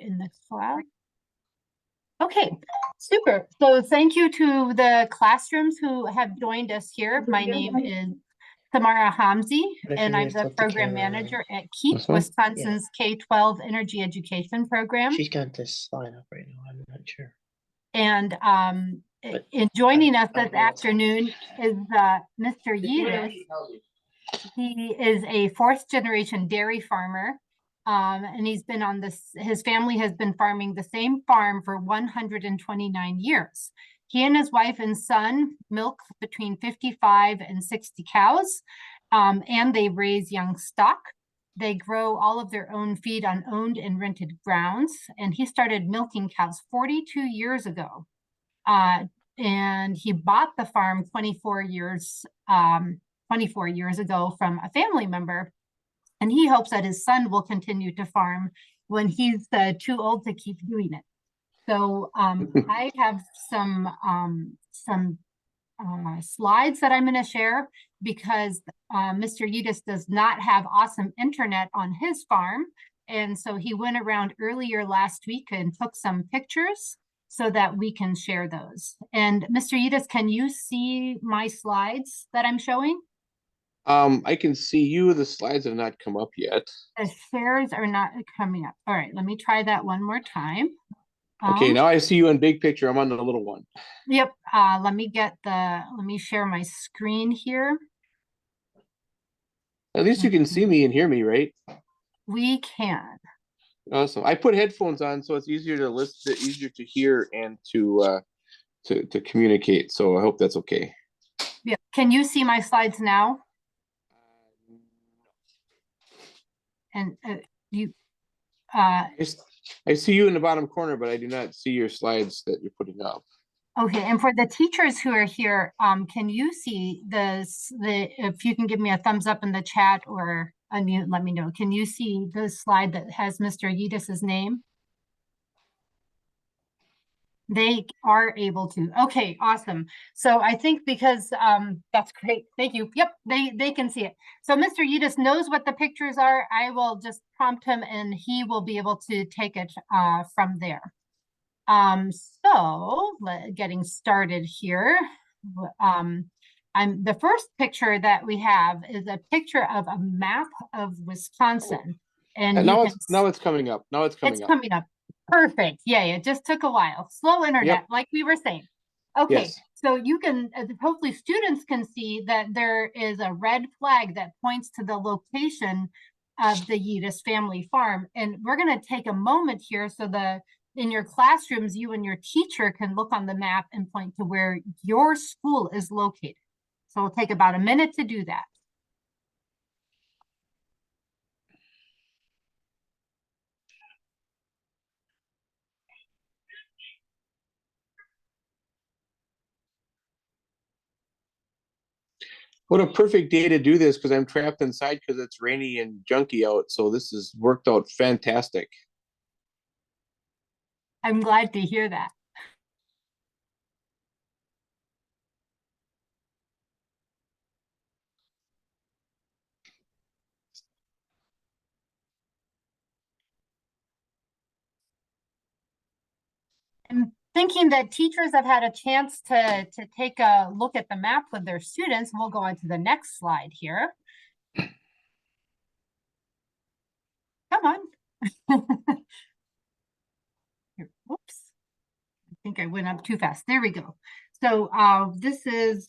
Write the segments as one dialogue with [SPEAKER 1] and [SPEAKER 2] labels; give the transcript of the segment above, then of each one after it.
[SPEAKER 1] in this class. Okay, super. So thank you to the classrooms who have joined us here. My name is Tamara Hamzi, and I'm the program manager at KEEP, Wisconsin's K-12 Energy Education Program.
[SPEAKER 2] She's got this slide up right now. I'm not sure.
[SPEAKER 1] And in joining us this afternoon is Mr. Juedes. He is a fourth-generation dairy farmer, and he's been on this. His family has been farming the same farm for 129 years. He and his wife and son milk between 55 and 60 cows, and they raise young stock. They grow all of their own feed on owned and rented grounds, and he started milking cows 42 years ago. And he bought the farm 24 years ago from a family member, and he hopes that his son will continue to farm when he's too old to keep doing it. So I have some slides that I'm going to share because Mr. Juedes does not have awesome internet on his farm, and so he went around earlier last week and took some pictures so that we can share those. And Mr. Juedes, can you see my slides that I'm showing?
[SPEAKER 3] I can see you. The slides have not come up yet.
[SPEAKER 1] The shares are not coming up. All right, let me try that one more time.
[SPEAKER 3] Okay, now I see you in big picture. I'm on the little one.
[SPEAKER 1] Yep. Let me share my screen here.
[SPEAKER 3] At least you can see me and hear me, right?
[SPEAKER 1] We can.
[SPEAKER 3] Awesome. I put headphones on, so it's easier to listen, easier to hear, and to communicate. So I hope that's okay.
[SPEAKER 1] Yeah. Can you see my slides now? And you.
[SPEAKER 3] I see you in the bottom corner, but I do not see your slides that you're putting up.
[SPEAKER 1] Okay, and for the teachers who are here, can you see if you can give me a thumbs up in the chat or unmute, let me know. Can you see the slide that has Mr. Juedes's name? They are able to. Okay, awesome. So I think because that's great. Thank you. Yep, they can see it. So Mr. Juedes knows what the pictures are. I will just prompt him and he will be able to take it from there. So getting started here. The first picture that we have is a picture of a map of Wisconsin. And
[SPEAKER 3] now it's coming up. Now it's coming up.
[SPEAKER 1] Perfect. Yeah, it just took a while. Slow internet, like we were saying. Okay, yes. So you can, hopefully students can see that there is a red flag that points to the location of the Juedes family farm. And we're going to take a moment here so in your classrooms, you and your teacher can look on the map and point to where your school is located. So it'll take about a minute to do that.
[SPEAKER 3] What a perfect day to do this because I'm trapped inside because it's rainy and junky out. So this has worked out fantastic.
[SPEAKER 1] I'm glad to hear that. I'm thinking that teachers have had a chance to take a look at the map with their students. We'll go on to the next slide here. Come on. Here, whoops. I think I went up too fast. There we go. So this is,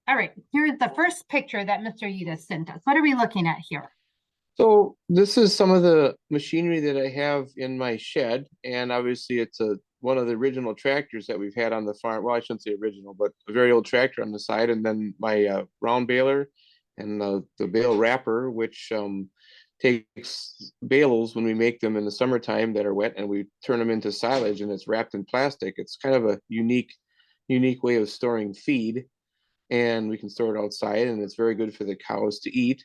[SPEAKER 1] all right, here's the first picture that Mr. Juedes sent us. What are we looking at here?
[SPEAKER 3] So this is some of the machinery that I have in my shed. And obviously it's one of the original tractors that we've had on the farm. Well, I shouldn't say original, but a very old tractor on the side. And then my round baler and the bale wrapper, which takes bales when we make them in the summertime that are wet and we turn them into silage and it's wrapped in plastic. It's kind of a unique way of storing feed, and we can store it outside and it's very good for the cows to eat.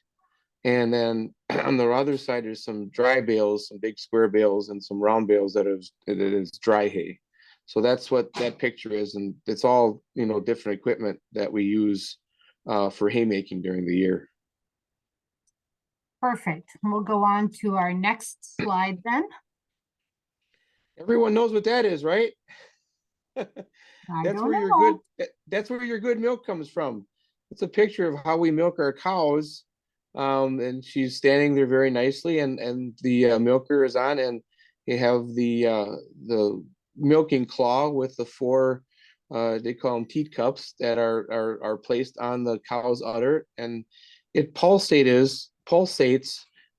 [SPEAKER 3] And then on the other side, there's some dry bales, some big square bales and some round bales that is dry hay. So that's what that picture is. And it's all, different equipment that we use for haymaking during the year.
[SPEAKER 1] Perfect. We'll go on to our next slide then.
[SPEAKER 3] Everyone knows what that is, right?
[SPEAKER 1] I
[SPEAKER 3] That's
[SPEAKER 1] don't
[SPEAKER 3] where your
[SPEAKER 1] know.
[SPEAKER 3] that's where your good milk comes from. It's a picture of how we milk our cows. And she's standing there very nicely, and the milker is on, and you have the milking claw with the four they call them teat cups that are placed on the cow's udder, and it pulsates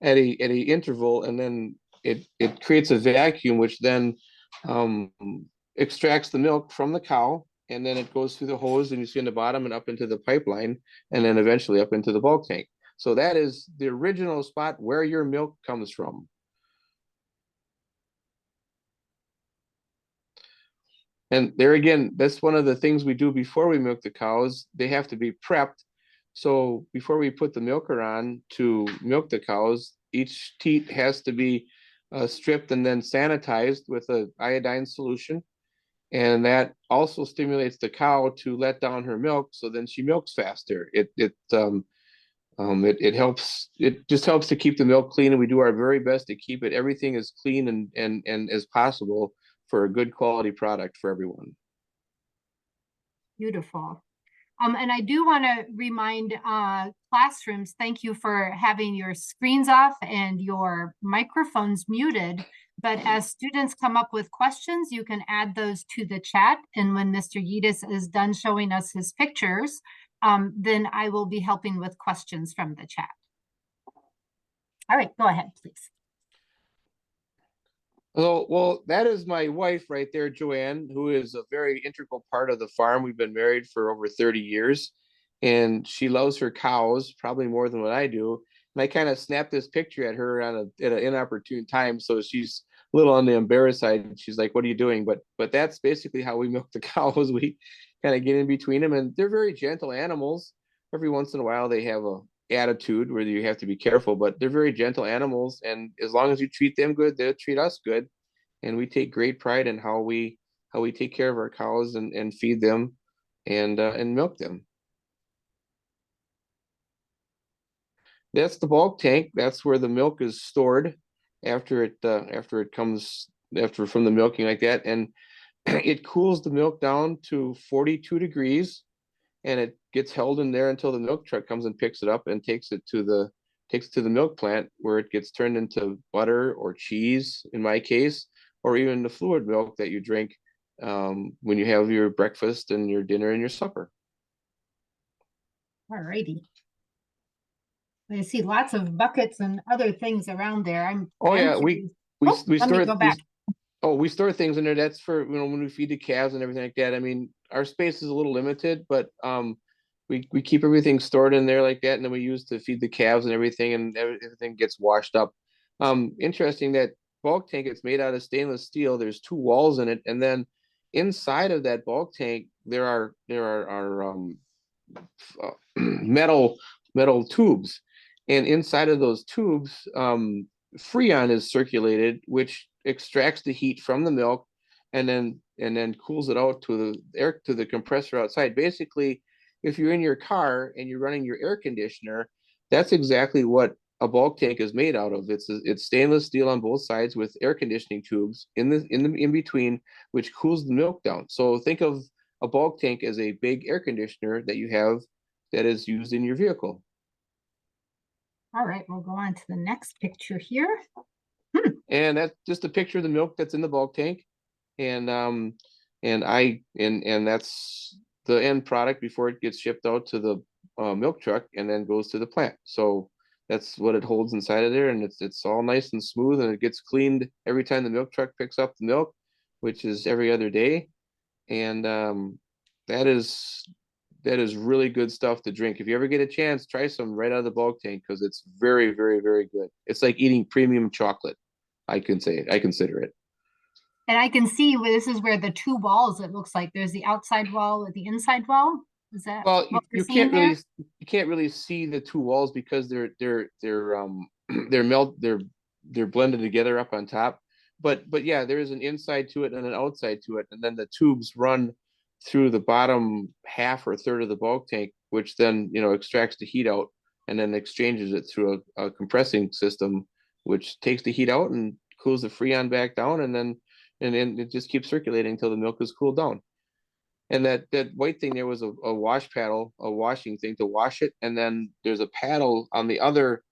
[SPEAKER 3] at a interval, and then it creates a vacuum, which then um, extracts the milk from the cow, and then it goes through the hose, and you see in the bottom and up into the pipeline, and then eventually up into the bulk tank. So that is the original spot where your milk comes from. And there again, that's one of the things we do before we milk the cows. They have to be prepped. So before we put the milker on to milk the cows, each teat has to be stripped and then sanitized with a iodine solution. And that also stimulates the cow to let down her milk, so then she milks faster. It helps. It just helps to keep the milk clean, and we do our very best to keep it everything as clean and as possible for a good quality product for everyone.
[SPEAKER 1] Beautiful. And I do want to remind classrooms, thank you for having your screens off and your microphones muted. But as students come up with questions, you can add those to the chat. And when Mr. Yedis is done showing us his pictures, then I will be helping with questions from the chat. All right, go ahead, please.
[SPEAKER 3] Well, that is my wife right there, Joanne, who is a very integral part of the farm. We've been married for over 30 years, and she loves her cows probably more than what I do. And I kind of snapped this picture at her at an inopportune time, so she's a little on the embarrassed side. She's like, "What are you doing?" But that's basically how we milk the cows. We kind of get in between them, and they're very gentle animals. Every once in a while, they have a attitude where you have to be careful, but they're very gentle animals, and as long as you treat them good, they'll treat us good. And we take great pride in how we take care of our cows and feed them and milk them. That's the bulk tank. That's where the milk is stored after it comes after from the milking like that, and it cools the milk down to 42 degrees, and it gets held in there until the milk truck comes and picks it up and takes it to the milk plant, where it gets turned into butter or cheese in my case, or even the fluid milk that you drink when you have your breakfast and your dinner and your supper.
[SPEAKER 1] All righty. I see lots of buckets and other things around there.
[SPEAKER 3] Oh yeah, we
[SPEAKER 1] let me
[SPEAKER 3] store
[SPEAKER 1] go back.
[SPEAKER 3] we store things in there. That's for when we feed the calves and everything like that. I mean, our space is a little limited, but we keep everything stored in there like that, and then we use to feed the calves and everything, and everything gets washed up. Interesting that bulk tank, it's made out of stainless steel. There's two walls in it, and then inside of that bulk tank are metal tubes, and inside of those tubes, freon is circulated, which extracts the heat from the milk, and then cools it out to the air to the compressor outside. Basically, if you're in your car and you're running your air conditioner, that's exactly what a bulk tank is made out of. It's stainless steel on both sides with air conditioning tubes in between, which cools the milk down. So think of a bulk tank as a big air conditioner that you have that is used in your vehicle.
[SPEAKER 1] All right, we'll go on to the next picture here.
[SPEAKER 3] And that's just a picture of the milk that's in the bulk tank. And and that's the end product before it gets shipped out to the milk truck and then goes to the plant. So that's what it holds inside of there, and it's all nice and smooth, and it gets cleaned every time the milk truck picks up the milk, which is every other day. And that is really good stuff to drink. If you ever get a chance, try some right out of the bulk tank, because it's very, very, very good. It's like eating premium chocolate. I consider it.
[SPEAKER 1] And I can see where this is where the two walls, it looks like there's the outside wall with the inside wall. Is that
[SPEAKER 3] Well,
[SPEAKER 1] what we're seeing there?
[SPEAKER 3] You can't really see the two walls because they're blended together up on top. But yeah, there is an inside to it and an outside to it, and then the tubes run through the bottom half or third of the bulk tank, which then extracts the heat out and then exchanges it through a compressing system, which takes the heat out and cools the freon back down, and then and then it just keeps circulating until the milk is cooled down. And that white thing there was a wash paddle, a washing thing to wash it. And then there's a paddle on the other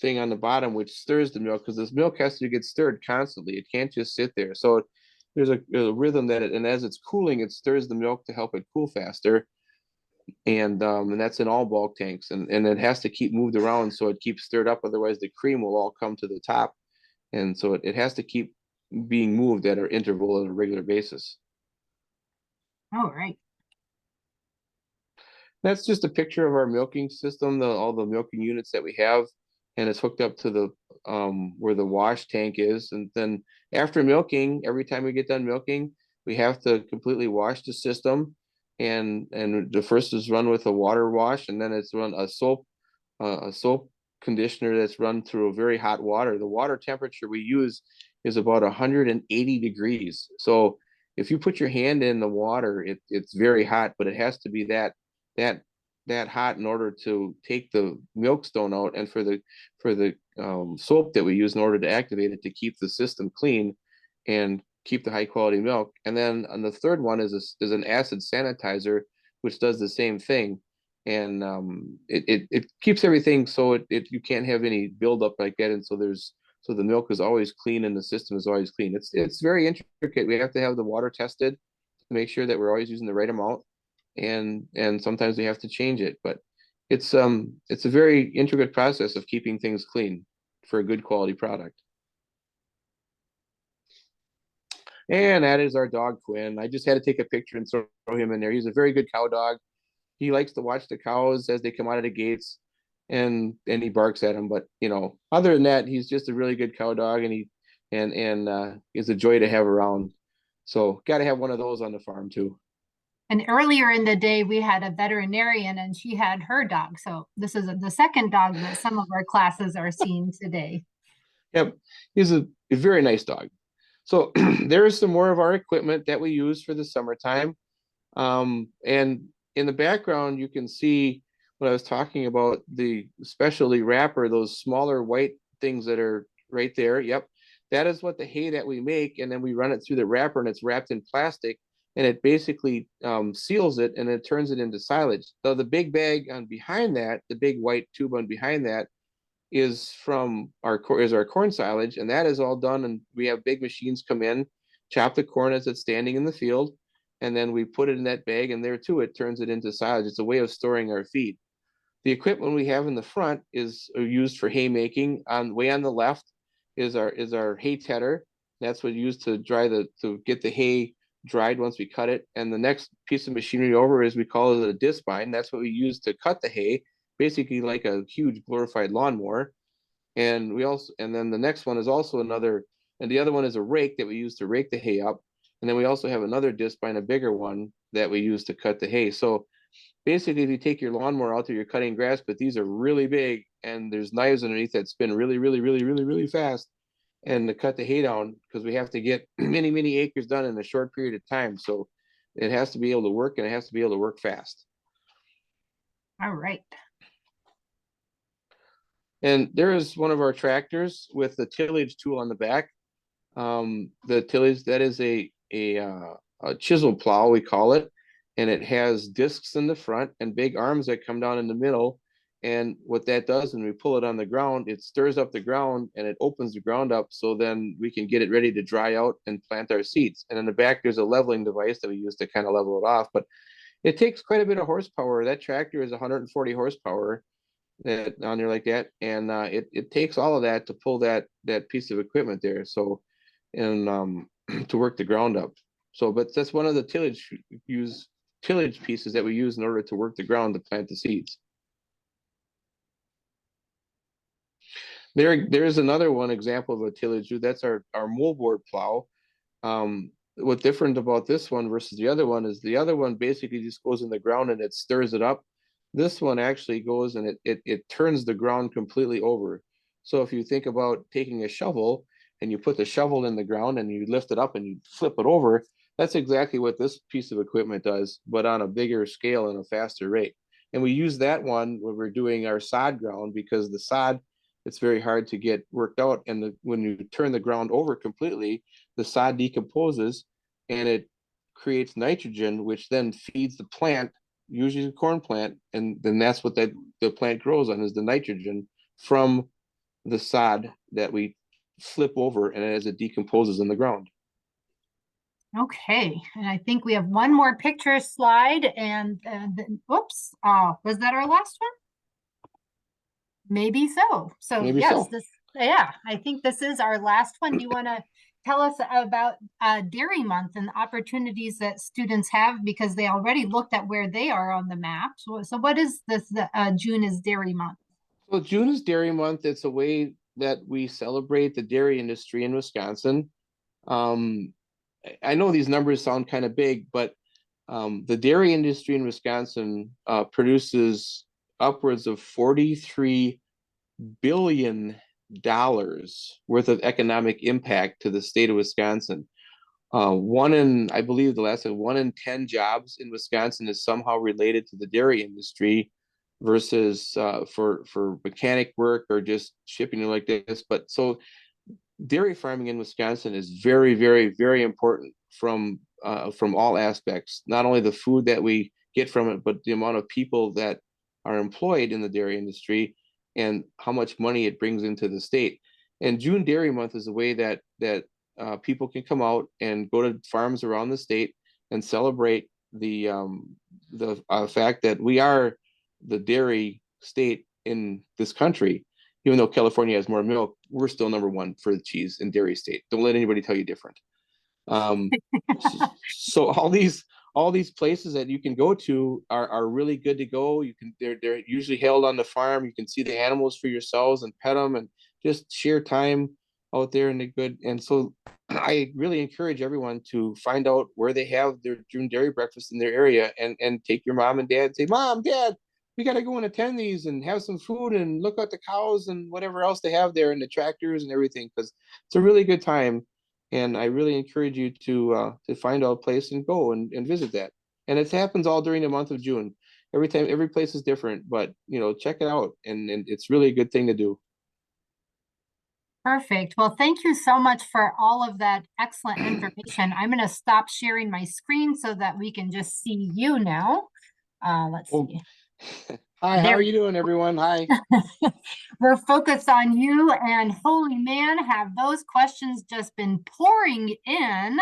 [SPEAKER 3] thing on the bottom which stirs the milk, because this milk has to get stirred constantly. It can't just sit there. So there's a rhythm that and as it's cooling, it stirs the milk to help it cool faster. And that's in all bulk tanks, and it has to keep moved around so it keeps stirred up. Otherwise, the cream will all come to the top, and so it has to keep being moved at an interval on a regular basis.
[SPEAKER 1] All right.
[SPEAKER 3] That's just a picture of our milking system, all the milking units that we have, and it's hooked up to the where the wash tank is. And then after milking, every time we get done milking, we have to completely wash the system. And the first is run with a water wash, and then it's run a soap conditioner that's run through a very hot water. The water temperature we use is about 180 degrees. So if you put your hand in the water, it's very hot, but it has to be that hot in order to take the milk stone out, and for the soap that we use in order to activate it to keep the system clean and keep the high quality milk. And then on the third one is an acid sanitizer, which does the same thing. And it keeps everything so you can't have any buildup like that. And so the milk is always clean and the system is always clean. It's very intricate. We have to have the water tested to make sure that we're always using the right amount. And sometimes we have to change it, but it's a very intricate process of keeping things clean for a good quality product. And that is our dog Quinn. I just had to take a picture and throw him in there. He's a very good cow dog. He likes to watch the cows as they come out of the gates, and he barks at them. But other than that, he's just a really good cow dog, and he is a joy to have around. So got to have one of those on the farm too.
[SPEAKER 1] And earlier in the day, we had a veterinarian and she had her dog. So this is the second dog that some of our classes are seeing today.
[SPEAKER 3] Yep, he's a very nice dog. So there is some more of our equipment that we use for the summertime. And in the background, you can see what I was talking about, the specialty wrapper, those smaller white things that are right there. Yep, that is what the hay that we make, and then we run it through the wrapper, and it's wrapped in plastic, and it basically seals it, and it turns it into silage. So the big bag on behind that, the big white tube on behind that, is from our corn silage, and that is all done. And we have big machines come in, chop the corn as it's standing in the field, and then we put it in that bag, and there too it turns it into silage. It's a way of storing our feed. The equipment we have in the front is used for hay making. Way on the left is our hay tedder. That's what we use to get the hay dried once we cut it. And the next piece of machinery over is, we call it a discbine. That's what we use to cut the hay, basically like a huge glorified lawnmower. And then the next one is also another, and the other one is a rake that we use to rake the hay up. And then we also have another discbine, a bigger one, that we use to cut the hay. So basically, if you take your lawnmower out there, you're cutting grass, but these are really big, and there's knives underneath that spin really, really, really, really, really fast, and to cut the hay down, because we have to get many, many acres done in a short period of time. So it has to be able to work, and it has to be able to work fast.
[SPEAKER 1] All right.
[SPEAKER 3] And there is one of our tractors with the tillage tool on the back. The tillage, that is a chisel plow, we call it, and it has discs in the front and big arms that come down in the middle. And what that does, when we pull it on the ground, it stirs up the ground and it opens the ground up, so then we can get it ready to dry out and plant our seeds. And in the back, there's a leveling device that we use to kind of level it off. But it takes quite a bit of horsepower. That tractor is 140 horsepower that on there like that, and it takes all of that to pull that piece of equipment there. So, and to work the ground up. So, but that's one of the tillage pieces that we use in order to work the ground to plant the seeds. There's another one example of a tillage. That's our moldboard plow. What's different about this one versus the other one is the other one basically just goes in the ground and it stirs it up. This one actually goes and it turns the ground completely over. So if you think about taking a shovel and you put the shovel in the ground and you lift it up and you flip it over, that's exactly what this piece of equipment does, but on a bigger scale and a faster rate. And we use that one when we're doing our sod ground, because the sod, it's very hard to get worked out. And when you turn the ground over completely, the sod decomposes and it creates nitrogen, which then feeds the plant, usually the corn plant, and then that's what the plant grows on, is the nitrogen from the sod that we flip over and as it decomposes in the ground.
[SPEAKER 1] Okay, and I think we have one more picture slide and then, whoops, was that our last one? Maybe so. So
[SPEAKER 3] Maybe
[SPEAKER 1] yes,
[SPEAKER 3] so.
[SPEAKER 1] yeah, I think this is our last one. Do you want to tell us about Dairy Month and the opportunities that students have, because they already looked at where they are on the map. So what is this, June is Dairy Month?
[SPEAKER 3] Well, June is Dairy Month. It's a way that we celebrate the dairy industry in Wisconsin. I know these numbers sound kind of big, but the dairy industry in Wisconsin produces upwards of $43 billion worth of economic impact to the state of Wisconsin. I believe the last one in 10 jobs in Wisconsin is somehow related to the dairy industry versus for mechanic work or just shipping like this. But so dairy farming in Wisconsin is very, very, very important from all aspects. Not only the food that we get from it, but the amount of people that are employed in the dairy industry and how much money it brings into the state. And June Dairy Month is a way that people can come out and go to farms around the state and celebrate the fact that we are the dairy state in this country. Even though California has more milk, we're still number one for the cheese and dairy state. Don't let anybody tell you different. So all these places that you can go to are really good to go. They're usually held on the farm. You can see the animals for yourselves and pet them and just share time out there in the good. And so I really encourage everyone to find out where they have their June dairy breakfast in their area and take your mom and dad and say, Mom, Dad, we got to go and attend these and have some food and look at the cows and whatever else they have there and the tractors and everything, because it's a really good time. And I really encourage you to find out a place and go and visit that. And it happens all during the month of June. Every place is different, but check it out. And it's really a good thing to do.
[SPEAKER 1] Perfect. Well, thank you so much for all of that excellent information. I'm going to stop sharing my screen so that we can just see you now. Let's see.
[SPEAKER 3] Hi, how are you doing, everyone? Hi.
[SPEAKER 1] We're focused on you, and holy man, have those questions just been pouring in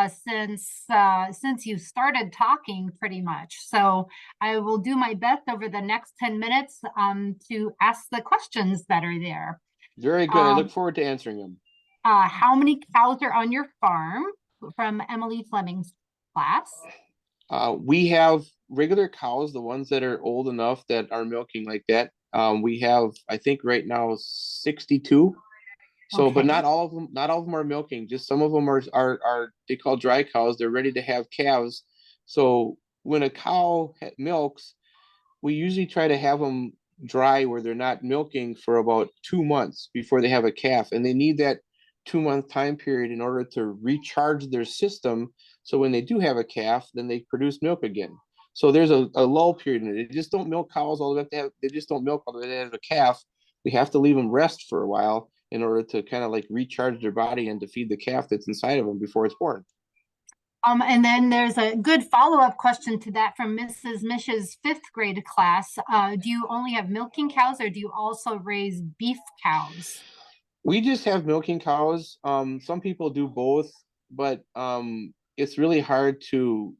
[SPEAKER 1] since you started talking pretty much. So I will do my best over the next 10 minutes to ask the questions that are there.
[SPEAKER 3] Very good. I look forward to answering them.
[SPEAKER 1] How many cows are on your farm, from Emily Fleming's class?
[SPEAKER 3] We have regular cows, the ones that are old enough that are milking like that. We have, I think right now, 62. So, but
[SPEAKER 1] Okay.
[SPEAKER 3] not all of them are milking. Just some of them are they call dry cows. They're ready to have calves. So when a cow milks, we usually try to have them dry where they're not milking for about 2 months before they have a calf, and they need that 2 month time period in order to recharge their system. So when they do have a calf, then they produce milk again. So there's a lull period in it. They just don't milk cows all the way up to have. They just don't milk all the way to have a calf. We have to leave them rest for a while in order to kind of like recharge their body and to feed the calf that's inside of them before it's born.
[SPEAKER 1] And then there's a good follow-up question to that from Mrs. Mish's 5th grade class. Do you only have milking cows, or do you also raise beef cows?
[SPEAKER 3] We just have milking cows. Some people do both, but it's really hard to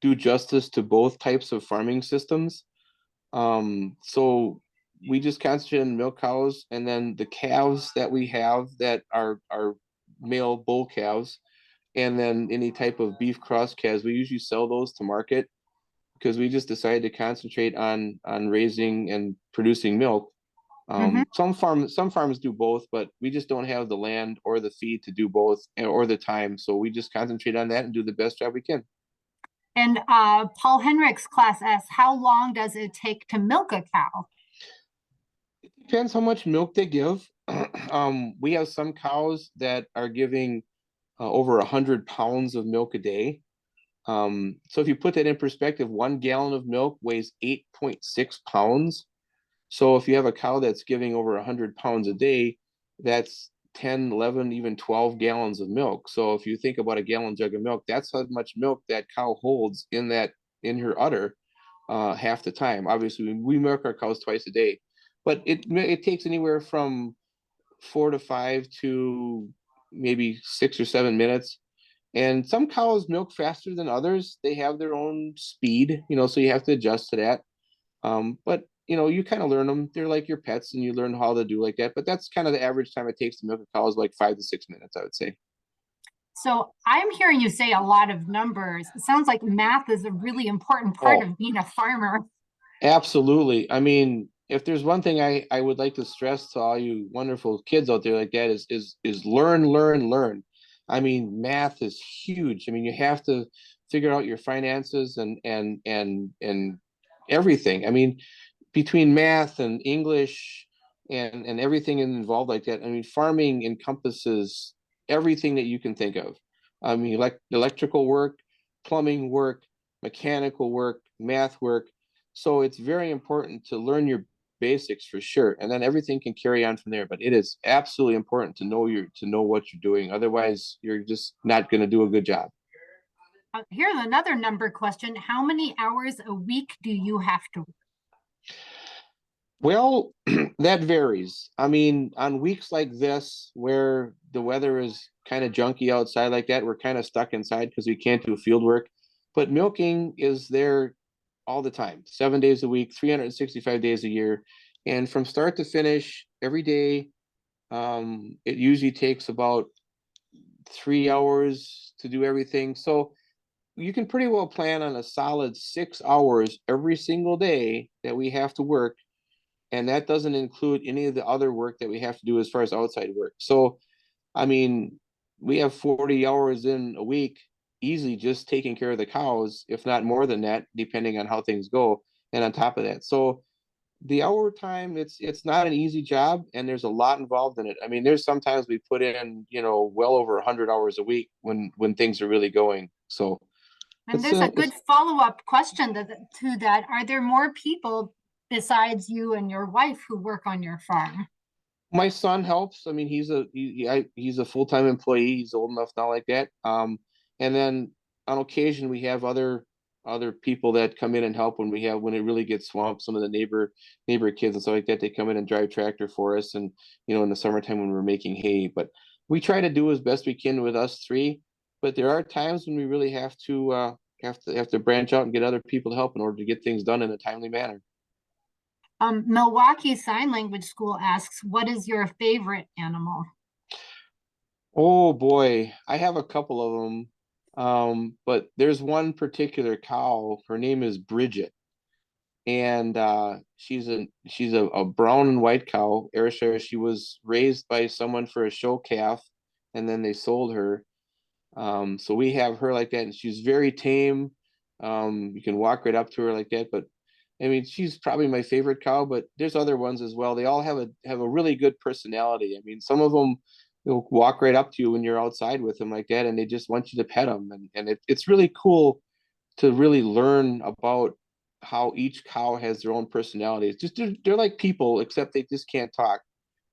[SPEAKER 3] do justice to both types of farming systems. So we just concentrate on milk cows, and then the calves that we have that are male bull calves, and then any type of beef cross calves, we usually sell those to market because we just decided to concentrate on raising and producing milk. Some farms do both, but we just don't have the land or the feed to do both or the time. So we just concentrate on that and do the best job we can.
[SPEAKER 1] And Paul Henrik's class asks, how long does it take to milk a cow?
[SPEAKER 3] It depends how much milk they give. We have some cows that are giving over 100 pounds of milk a day. So if you put that in perspective, 1 gallon of milk weighs 8.6 pounds. So if you have a cow that's giving over 100 pounds a day, that's 10, 11, even 12 gallons of milk. So if you think about a gallon jug of milk, that's how much milk that cow holds in her udder half the time. Obviously, we milk our cows twice a day, but it takes anywhere from 4 to 5 to maybe 6 or 7 minutes. And some cows milk faster than others. They have their own speed, so you have to adjust to that. But you kind of learn them. They're like your pets, and you learn how to do like that. But that's kind of the average time it takes to milk a cow is like 5 to 6 minutes, I would say.
[SPEAKER 1] So I'm hearing you say a lot of numbers. It sounds like math is a really important part
[SPEAKER 3] Oh,
[SPEAKER 1] of being a farmer.
[SPEAKER 3] absolutely. I mean, if there's one thing I would like to stress to all you wonderful kids out there like that is learn, learn, learn. I mean, math is huge. I mean, you have to figure out your finances and everything. I mean, between math and English and everything involved like that, I mean, farming encompasses everything that you can think of. I mean, like electrical work, plumbing work, mechanical work, math work. So it's very important to learn your basics for sure, and then everything can carry on from there. But it is absolutely important to know what you're doing. Otherwise, you're just not going to do a good job.
[SPEAKER 1] Here's another number question. How many hours a week do you have to work?
[SPEAKER 3] Well, that varies. I mean, on weeks like this, where the weather is kind of junky outside like that, we're kind of stuck inside because we can't do field work. But milking is there all the time, 7 days a week, 365 days a year. And from start to finish, every day, it usually takes about 3 hours to do everything. So you can pretty well plan on a solid 6 hours every single day that we have to work, and that doesn't include any of the other work that we have to do as far as outside work. So, I mean, we have 40 hours in a week easily just taking care of the cows, if not more than that, depending on how things go. And on top of that, so the hour time, it's not an easy job, and there's a lot involved in it. I mean, there's sometimes we put in, well over 100 hours a week when things are really going. So
[SPEAKER 1] And
[SPEAKER 3] it's
[SPEAKER 1] there's a
[SPEAKER 3] it's
[SPEAKER 1] good follow-up question to that. Are there more people besides you and your wife who work on your farm?
[SPEAKER 3] My son helps. I mean, he's a full-time employee. He's old enough now like that. And then on occasion we have other people that come in and help when it really gets swamped. Some of the neighbor kids and stuff like that, they come in and drive tractor for us, and in the summertime when we're making hay. But we try to do as best we can with us three. But there are times when we really have to branch out and get other people to help in order to get things done in a timely manner.
[SPEAKER 1] Milwaukee Sign Language School asks, what is your favorite animal?
[SPEAKER 3] Oh boy, I have a couple of them. But there's one particular cow. Her name is Bridget, and she's a brown and white cow, Ayrshire. She was raised by someone for a show calf, and then they sold her. So we have her like that, and she's very tame. You can walk right up to her like that, but I mean, she's probably my favorite cow, but there's other ones as well. They all have a really good personality. I mean, some of them will walk right up to you when you're outside with them like that, and they just want you to pet them. And it's really cool to really learn about how each cow has their own personality. It's just they're like people, except they just can't talk.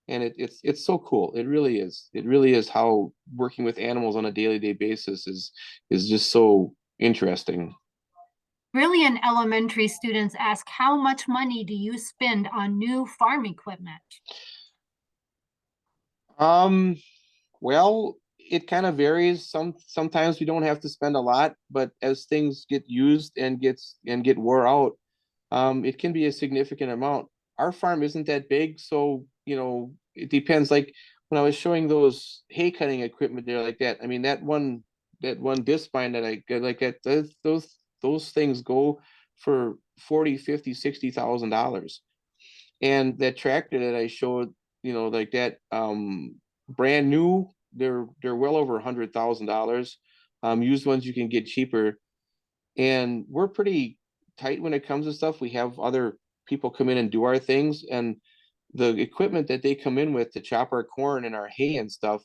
[SPEAKER 3] And it's so cool. It really is. It really is how working with animals on a daily day basis is just so interesting.
[SPEAKER 1] Brilliant elementary students ask, how much money do you spend on new farm equipment?
[SPEAKER 3] Um, Well, it kind of varies. Sometimes we don't have to spend a lot, but as things get used and get wore out, it can be a significant amount. Our farm isn't that big, so it depends. Like when I was showing those hay cutting equipment there like that, I mean that one disc spine that I got like that, those things go for 40, 50, $60,000. And that tractor that I showed, like that, brand new, they're well over $100,000. Used ones you can get cheaper, and we're pretty tight when it comes to stuff. We have other people come in and do our things, and the equipment that they come in with to chop our corn and our hay and stuff,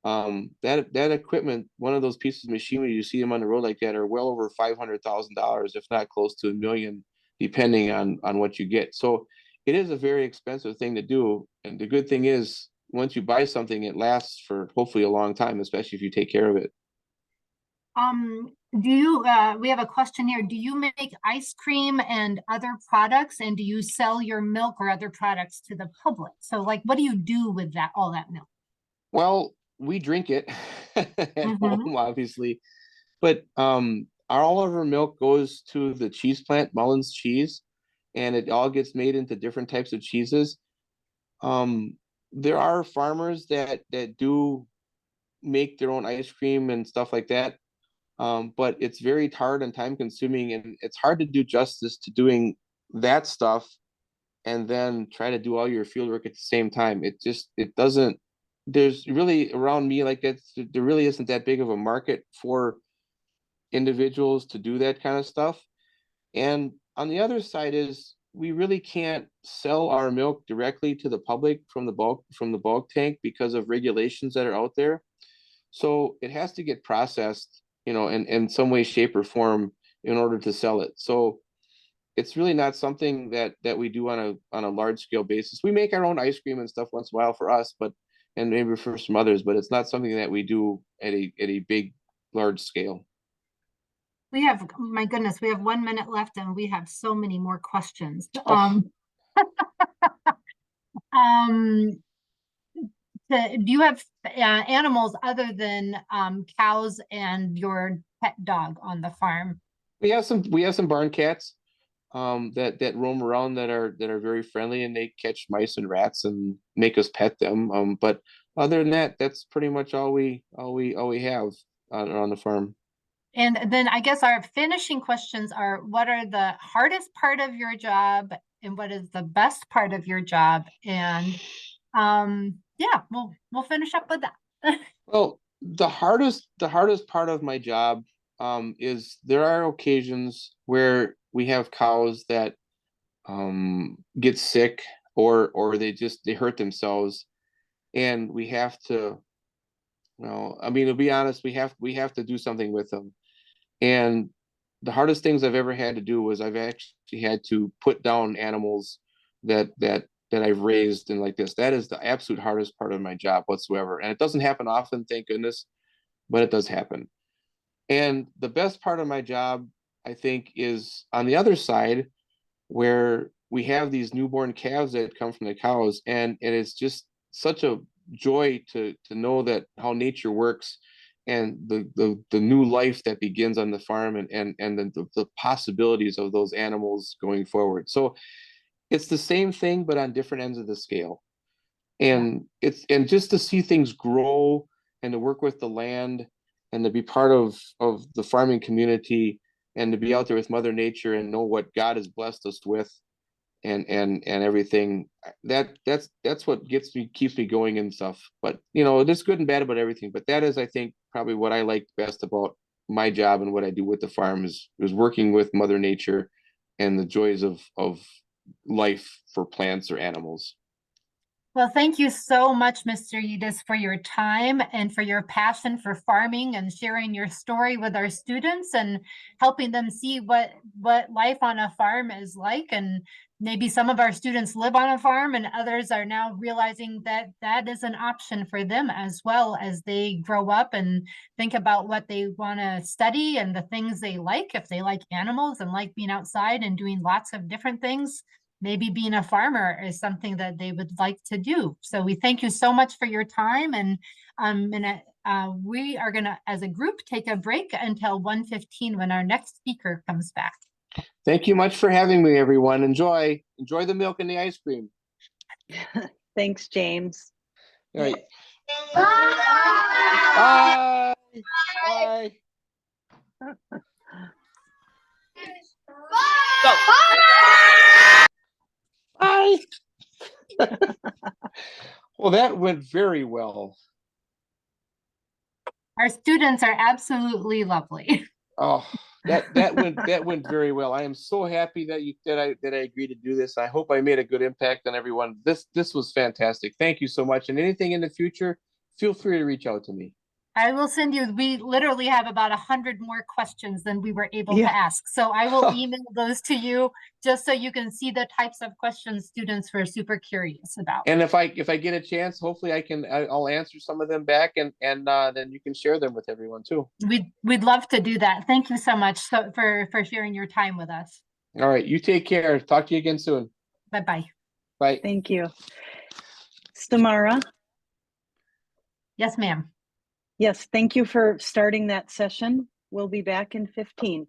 [SPEAKER 3] that equipment, one of those pieces of machinery you see them on the road like that, are well over $500,000, if not close to 1 million, depending on what you get. So it is a very expensive thing to do, and the good thing is once you buy something, it lasts for hopefully a long time, especially if you take care of it.
[SPEAKER 1] Do you, we have a question here. Do you make ice cream and other products, and do you sell your milk or other products to the public? So like, what do you do with that, all that milk?
[SPEAKER 3] Well, we drink it at
[SPEAKER 1] Mhm.
[SPEAKER 3] home, obviously, but all of our milk goes to the cheese plant, Mullins Cheese, and it all gets made into different types of cheeses. Um, there are farmers that do make their own ice cream and stuff like that. But it's very hard and time consuming, and it's hard to do justice to doing that stuff and then try to do all your field work at the same time. It doesn't, there's really around me, like there really isn't that big of a market for individuals to do that kind of stuff. And on the other side is we really can't sell our milk directly to the public from the bulk tank because of regulations that are out there. So it has to get processed, in some way, shape, or form in order to sell it. So it's really not something that we do on a large scale basis. We make our own ice cream and stuff once in a while for us, and maybe for some others, but it's not something that we do at a big, large scale.
[SPEAKER 1] We have, my goodness, we have 1 minute left and we have so many more questions.
[SPEAKER 3] Oh.
[SPEAKER 1] Um, do you have animals other than cows and your pet dog on the farm?
[SPEAKER 3] We have some barn cats that roam around that are very friendly, and they catch mice and rats and make us pet them. But other than that, that's pretty much all we have on the farm.
[SPEAKER 1] And then I guess our finishing questions are, what are the hardest part of your job and what is the best part of your job? And yeah, we'll finish up with that.
[SPEAKER 3] Well, the hardest part of my job is there are occasions where we have cows that get sick, or they hurt themselves, and we have to, well, I mean, to be honest, we have to do something with them. And the hardest things I've ever had to do was I've actually had to put down animals that I've raised, and like this. That is the absolute hardest part of my job whatsoever. And it doesn't happen often, thank goodness, but it does happen. And the best part of my job, I think, is on the other side, where we have these newborn calves that come from the cows, and it's just such a joy to know that how nature works, and the new life that begins on the farm, and the possibilities of those animals going forward. So it's the same thing but on different ends of the scale. And just to see things grow, and to work with the land, and to be part of the farming community, and to be out there with Mother Nature and know what God has blessed us with, and everything, that's what keeps me going and stuff. But there's good and bad about everything, but that is, I think, probably what I like best about my job and what I do with the farm is working with Mother Nature and the joys of life for plants or animals.
[SPEAKER 1] Well, thank you so much, Mr. Yudis, for your time and for your passion for farming and sharing your story with our students and helping them see what life on a farm is like. And maybe some of our students live on a farm, and others are now realizing that that is an option for them as well, as they grow up and think about what they want to study and the things they like. If they like animals and like being outside and doing lots of different things, maybe being a farmer is something that they would like to do. So we thank you so much for your time. And we are gonna, as a group, take a break until 1:15 when our next speaker comes back.
[SPEAKER 3] Thank you much for having me, everyone. Enjoy the milk and the ice cream.
[SPEAKER 4] Thanks, James.
[SPEAKER 3] All right. Bye. Bye. Go. Bye. Well, that went very well.
[SPEAKER 1] Our students are absolutely lovely.
[SPEAKER 3] Oh, that went very well. I am so happy that I agreed to do this. I hope I made a good impact on everyone. This was fantastic. Thank you so much. And anything in the future, feel free to reach out to me.
[SPEAKER 1] I will send you, we literally have about 100 more questions than we were able
[SPEAKER 4] Yeah.
[SPEAKER 1] to ask. So I will email those to you just so you can see the types of questions students were super curious about.
[SPEAKER 3] And if I get a chance, hopefully I'll answer some of them back, and then you can share them with everyone too.
[SPEAKER 1] We'd love to do that. Thank you so much for sharing your time with us.
[SPEAKER 3] All right, you take care. Talk to you again soon.
[SPEAKER 1] Bye-bye.
[SPEAKER 3] Bye.
[SPEAKER 4] Thank you. Stamara,
[SPEAKER 1] Yes, ma'am.
[SPEAKER 4] yes, thank you for starting that session. We'll be back in 15.